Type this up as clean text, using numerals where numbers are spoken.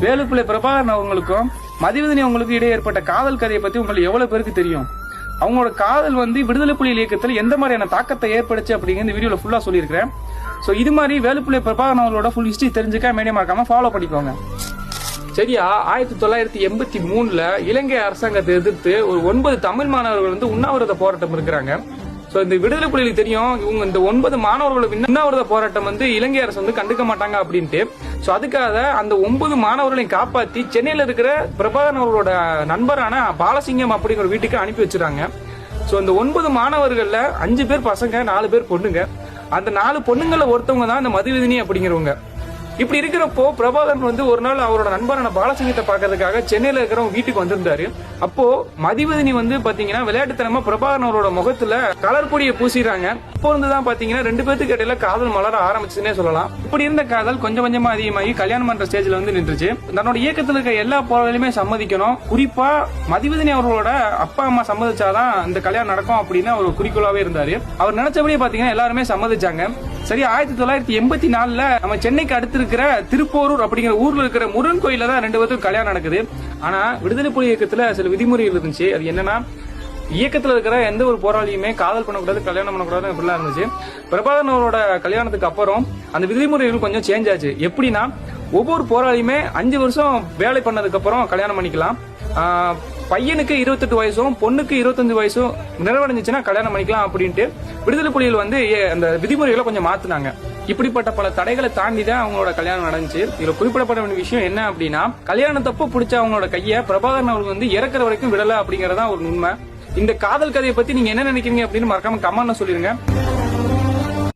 வேலுப்பிள்ளை பிரபாகரன் அவங்களுக்கும் மதிவதனி அவங்களுக்கும் இடையே ஏற்பட்ட காதல் கதையை பத்தி உங்களுக்கு எவ்வளவு பேருக்கு தெரியும்? அவங்களோட காதல் விடுதலை புலிகள் இயக்கத்தில் எந்த மாதிரியான தாக்கத்தை ஏற்படுச்சு அப்படிங்கிற இந்த வீடியோல ஃபுல்லா சொல்லியிருக்கிறேன். சோ இது மாதிரி வேலுப்பிள்ளை பிரபாகரன் அவங்களோட ஃபுல் ஹிஸ்டரி தெரிஞ்சுக்க மீடியம் மறக்காம ஃபாலோ பண்ணிக்கோங்க. சரியா, 1983 இலங்கை அரசாங்கத்தை எதிர்த்து ஒரு 9 தமிழ் மாணவர்கள் உண்ணாவிரத போராட்டம் இருக்கிறாங்க. சோ இந்த விடுதலை புலிகளுக்கு தெரியும் இவங்க இந்த 9 மாணவர்களுக்கு உண்ணாவிரத போராட்டம் இலங்கை அரசு கண்டுக்க மாட்டாங்க அப்படின்ட்டு. சோ அதுக்காக அந்த 9 மாணவர்களையும் காப்பாத்தி சென்னையில இருக்கிற பிரபாகரன் அவர்களோட நண்பரான பாலசிங்கம் அப்படிங்கிற வீட்டுக்கு அனுப்பி வச்சிருக்காங்க. சோ இந்த 9 மாணவர்கள்ல 5 பேர் பசங்க, 4 பேர் பொண்ணுங்க. அந்த 4 பொண்ணுங்கள ஒருத்தவங்க தான் இந்த மதிவதனி அப்படிங்கிறவங்க. இப்படி இருக்கிறப்போ பிரபாகரன் ஒரு நாள் அவரோட நண்பரான பாலசிங்கத்தை பாக்கிறதுக்காக சென்னையில இருக்கிறவங்க வீட்டுக்கு வந்திருந்தாரு. அப்போ மதிவதனி பாத்தீங்கன்னா விளையாட்டுத்தனமா பிரபாகரன் அவரோட முகத்துல கலர் பொடியை பூசிடுறாங்க. அப்போ இருந்துதான் பாத்தீங்கன்னா 2 பேருக்கு இடையில காதல் மலர ஆரம்பிச்சுன்னே சொல்லலாம். இப்படி இருந்த காதல் கொஞ்சம் கொஞ்சமா அதிகமாகி கல்யாணம் பண்ற ஸ்டேஜ்ல நின்றுச்சு. தன்னோட இயக்கத்துல இருக்க எல்லா போராளியுமே சம்மதிக்கணும், குறிப்பா மதிவதனி அவர்களோட அப்பா அம்மா சம்மதிச்சாதான் இந்த கல்யாணம் நடக்கும் அப்படின்னு அவர் குறிக்கோளாவே இருந்தாரு. அவர் நினைச்சபடியே பாத்தீங்கன்னா எல்லாருமே சம்மதிச்சாங்க. சரி, 1984 நம்ம சென்னைக்கு அடுத்து இருக்கிற திருப்போரூர் அப்படிங்கிற ஊர்ல இருக்கிற முருகன் கோயில தான் 2 பேருக்கும் கல்யாணம் நடக்குது. ஆனா விடுதலை புலி இயக்கத்துல சில விதிமுறைகள் இருந்துச்சு. அது என்னன்னா, இயக்கத்துல இருக்கிற எந்த ஒரு போராளியுமே காதல் பண்ணக்கூடாது, கல்யாணம் பண்ணக்கூடாது அப்படிலாம் இருந்துச்சு. பிரபாகரன் அவரோட கல்யாணத்துக்கு அப்புறம் அந்த விதிமுறைகள் கொஞ்சம் சேஞ்ச் ஆச்சு. எப்படின்னா, ஒவ்வொரு போராளியுமே 5 வருஷம் வேலை பண்ணதுக்கு அப்புறம் கல்யாணம் பண்ணிக்கலாம். பையனுக்கு 28 வயசும் பொண்ணுக்கு 25 வயசும் நிறைவடைஞ்சிச்சுன்னா கல்யாணம் பண்ணிக்கலாம் அப்படின்ட்டு விடுதலை புலிகள் அந்த விதிமுறைகளை கொஞ்சம் மாத்தினாங்க. இப்படிப்பட்ட பல தடைகளை தாண்டி தான் அவங்களோட கல்யாணம் நடந்துச்சு. இதுல குறிப்பிடப்பட வேண்டிய விஷயம் என்ன அப்படின்னா, கல்யாணத்தப்ப பிடிச்ச அவங்களோட கையை பிரபாகரன் அவர்கள் இறக்குற வரைக்கும் விடல அப்படிங்கறதா ஒரு உண்மை. இந்த காதல் கதையை பத்தி நீங்க என்ன நினைக்கிறீங்க அப்படின்னு மறக்காம கமெண்ட்ல சொல்லிருங்க.